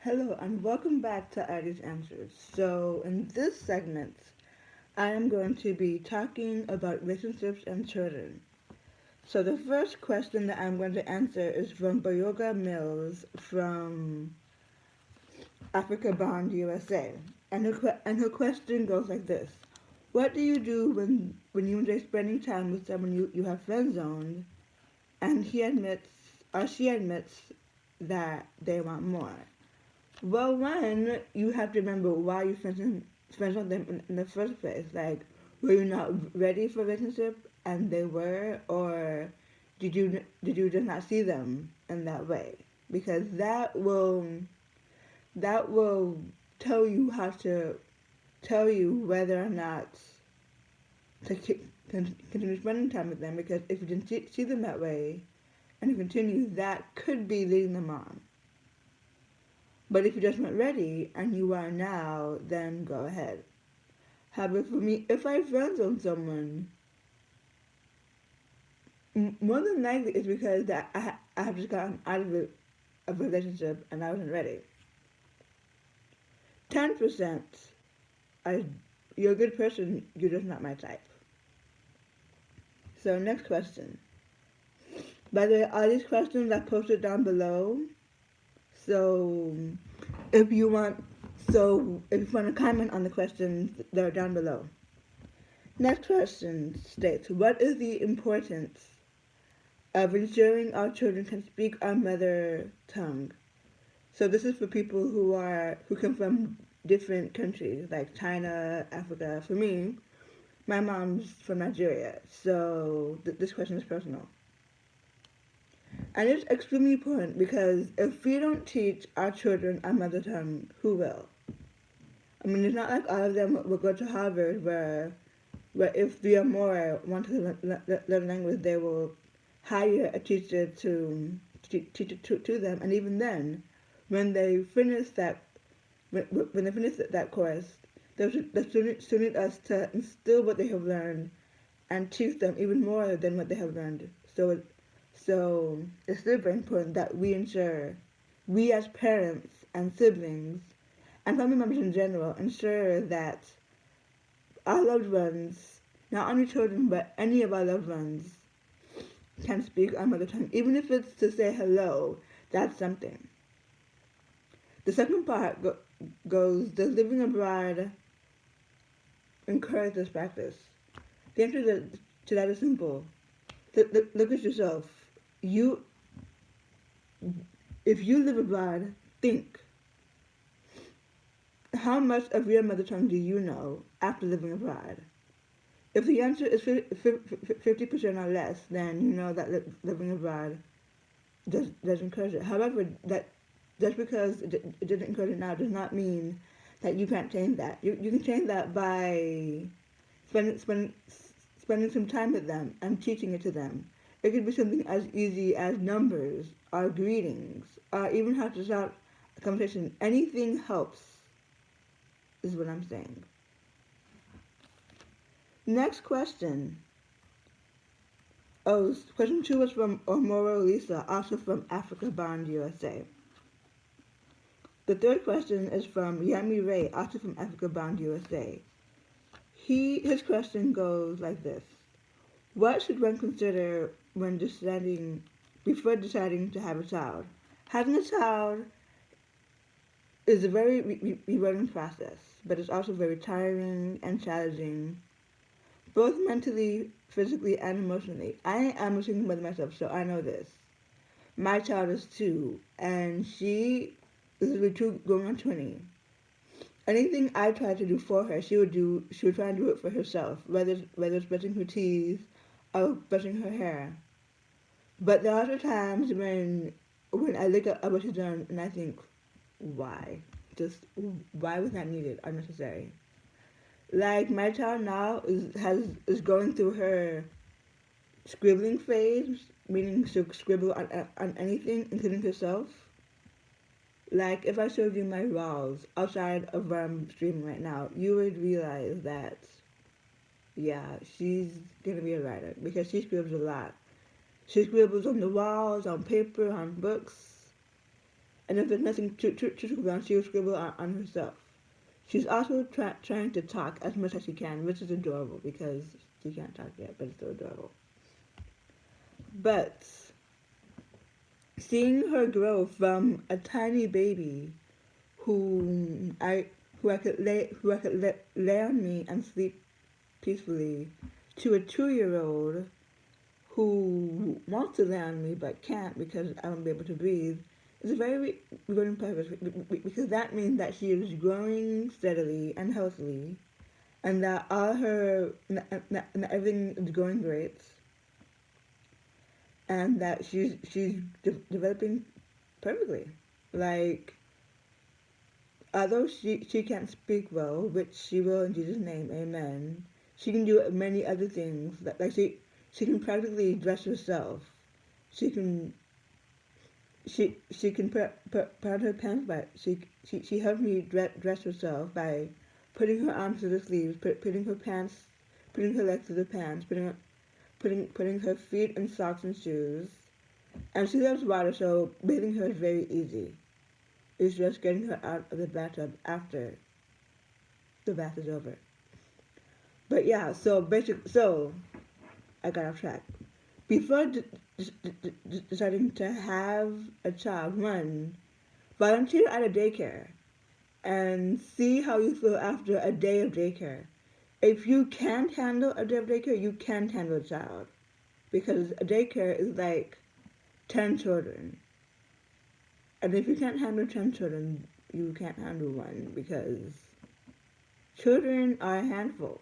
Hello and welcome back to Addie's Answers. So, in this segment, I am going to be talking about relationships and children. So, the first question that I'm going to answer is from Bayoga Mills from Africa Bond USA. And her question goes like this: what do you do when you enjoy spending time with someone you have friend zoned and he admits or she admits that they want more? Well, one, you have to remember why you friends with them in the first place. Like, were you not ready for a relationship and they were, or did you just not see them in that way? Because that will tell you how to tell you whether or not to continue spending time with them. Because if you didn't see them that way and you continue, that could be leading them on. But if you're just not ready and you are now, then go ahead. However, for me, if I friend zone someone, more than likely it's because that I have just gotten out of a relationship and I wasn't ready. 10%, I, you're a good person, you're just not my type. So next question. By the way, all these questions I posted down below. So if you want, if you want to comment on the questions, they're down below. Next question states, what is the importance of ensuring our children can speak our mother tongue? So this is for people who come from different countries like China, Africa. For me, my mom's from Nigeria, so this question is personal. And it's extremely important because if we don't teach our children our mother tongue, who will? I mean, it's not like all of them will go to Harvard where if three or more want to learn language, they will hire a teacher to teach it to them. And even then, when they finish when they finish that course, they still need us to instill what they have learned and teach them even more than what they have learned. So it's still very important that we ensure, we as parents and siblings and family members in general, ensure that our loved ones, not only children, but any of our loved ones, can speak our mother tongue. Even if it's to say hello, that's something. The second part goes, does living abroad encourage this practice? The answer to that is simple. Look at yourself. You, if you live abroad, think, how much of your mother tongue do you know after living abroad? If the answer is 50% or less, then you know that living abroad does encourage it. However, that just because it didn't encourage it now does not mean that you can't change that. You can change that by spending some time with them and teaching it to them. It could be something as easy as numbers or greetings or even how to start a conversation. Anything helps, is what I'm saying. Next question. Oh, question 2 was from Omoro Lisa, also from Africa Bond USA. The third question is from Yami Ray, also from Africa Bound USA. His question goes like this: what should one consider before deciding to have a child? Having a child is a very rewarding process, but it's also very tiring and challenging, both mentally, physically, and emotionally. I am a single mother myself, so I know this. My child is 2, and she is literally 2 going on 20. Anything I try to do for her, she would try and do it for herself, whether it's brushing her teeth or brushing her hair. But there are other times when I look at what she's done and I think, why? Just why was that needed or necessary? Like my child now is going through her scribbling phase, meaning she'll scribble on anything, including herself. Like, if I showed you my walls outside of where I'm streaming right now, you would realize that, yeah, she's gonna be a writer because she scribbles a lot. She scribbles on the walls, on paper, on books. and if there's nothing to scribble on, she will scribble on herself. She's also trying to talk as much as she can, which is adorable because she can't talk yet, but it's still adorable. But seeing her grow from a tiny baby who I could lay on me and sleep peacefully to a 2-year-old who wants to lay on me but can't because I won't be able to breathe is a very rewarding process because that means that she is growing steadily and healthily and that all her and everything is going great and that she's developing perfectly. Like, although she can't speak well, which she will in Jesus' name, amen, she can do many other things. Like she can practically dress herself. She can put on her pants by she helped me dress herself by putting her arms to the sleeves, putting her legs to the pants, putting her feet in socks and shoes. And she loves water, so bathing her is very easy. It's just getting her out of the bathtub after the bath is over. But yeah, so I got off track. Before deciding to have a child, one, volunteer at a daycare and see how you feel after a day of daycare. If you can't handle a day of daycare, you can't handle a child. Because a daycare is like 10 children. And if you can't handle 10 children, you can't handle one because children are a handful.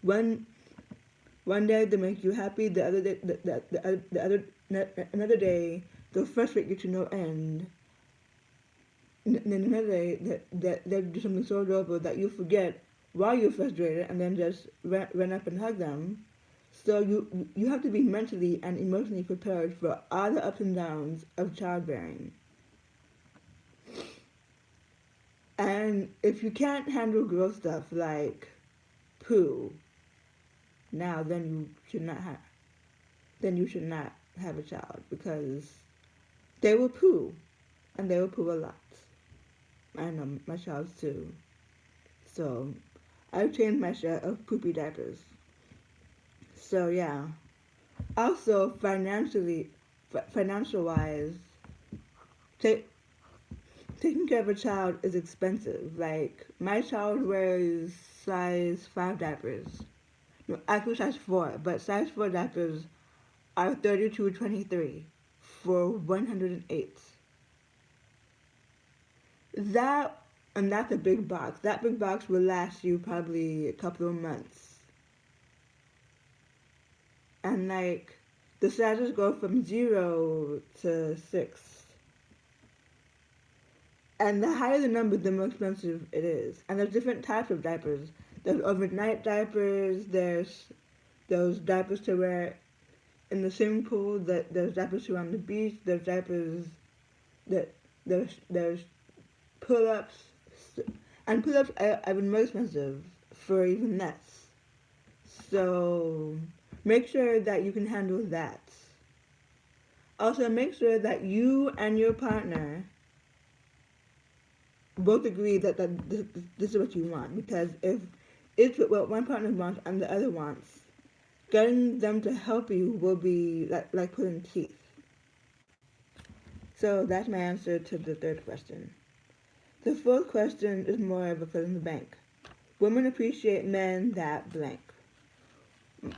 One day they make you happy, the other day, another day they'll frustrate you to no end. And then another day they'll do something so adorable that you forget why you're frustrated and then just run up and hug them. So you have to be mentally and emotionally prepared for all the ups and downs of childbearing. And if you can't handle gross stuff like poo, now then you should not have a child because they will poo, and they will poo a lot. I know my child's too. So I've changed my share of poopy diapers. So yeah. Also financial wise, taking care of a child is expensive. Like my child wears size 5 diapers. No, actually size 4, but size 4 diapers are 32.23 for 108. And that's a big box. That big box will last you probably a couple of months. And like the sizes go from 0 to 6. And the higher the number, the more expensive it is. And there's different types of diapers. There's overnight diapers, there's those diapers to wear in the swimming pool, there's diapers to wear on the beach, there's diapers there's pull-ups, and pull-ups are even more expensive for even less. So make sure that you can handle that. Also make sure that you and your partner both agree that this is what you want, because if it's what one partner wants and the other wants, getting them to help you will be like pulling teeth. So that's my answer to the third question. The fourth question is more of a fill in the blank. Women appreciate men that blank.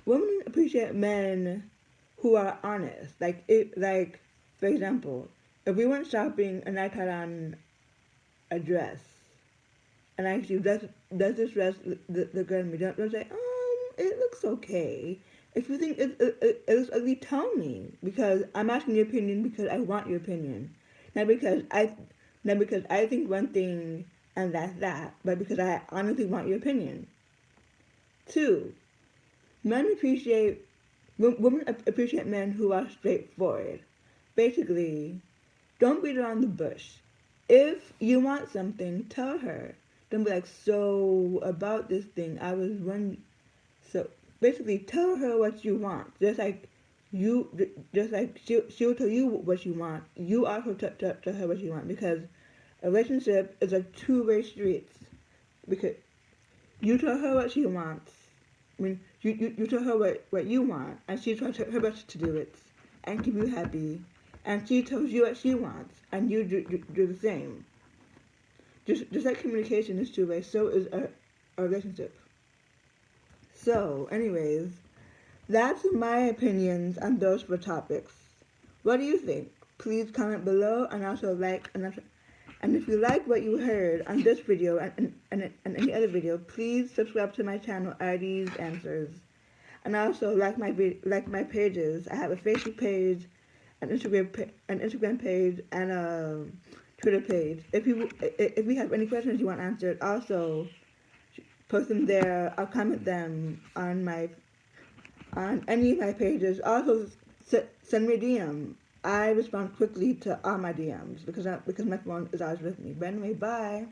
Women appreciate men who are honest. Like for example, if we went shopping and I tried on a dress, and I actually does this dress the girl me don't say, it looks okay. If you think it looks ugly, tell me, because I'm asking your opinion because I want your opinion, not because I think one thing and that's that, but because I honestly want your opinion. 2, women appreciate men who are straightforward. Basically, don't beat around the bush. If you want something, tell her. Don't be like, so about this thing, I was wondering. So basically, tell her what you want. Just like just like she'll tell you what you want. You also tell her what you want, because a relationship is a two-way street. Because you tell her what she wants. I mean, you tell her what you want, and she tries her best to do it and keep you happy. And she tells you what she wants, and you do the same. Just like communication is two-way, so is a relationship. So, anyways, that's my opinions on those four topics. What do you think? Please comment below, and also like, and if you like what you heard on this video and any other video, please subscribe to my channel, ID's Answers. And also like my pages. I have a Facebook page, an Instagram page, and a Twitter page. If you have any questions you want answered, also post them there. I'll comment them on any of my pages. Also send me a DM. I respond quickly to all my DMs because my phone is always with me. But anyway, bye.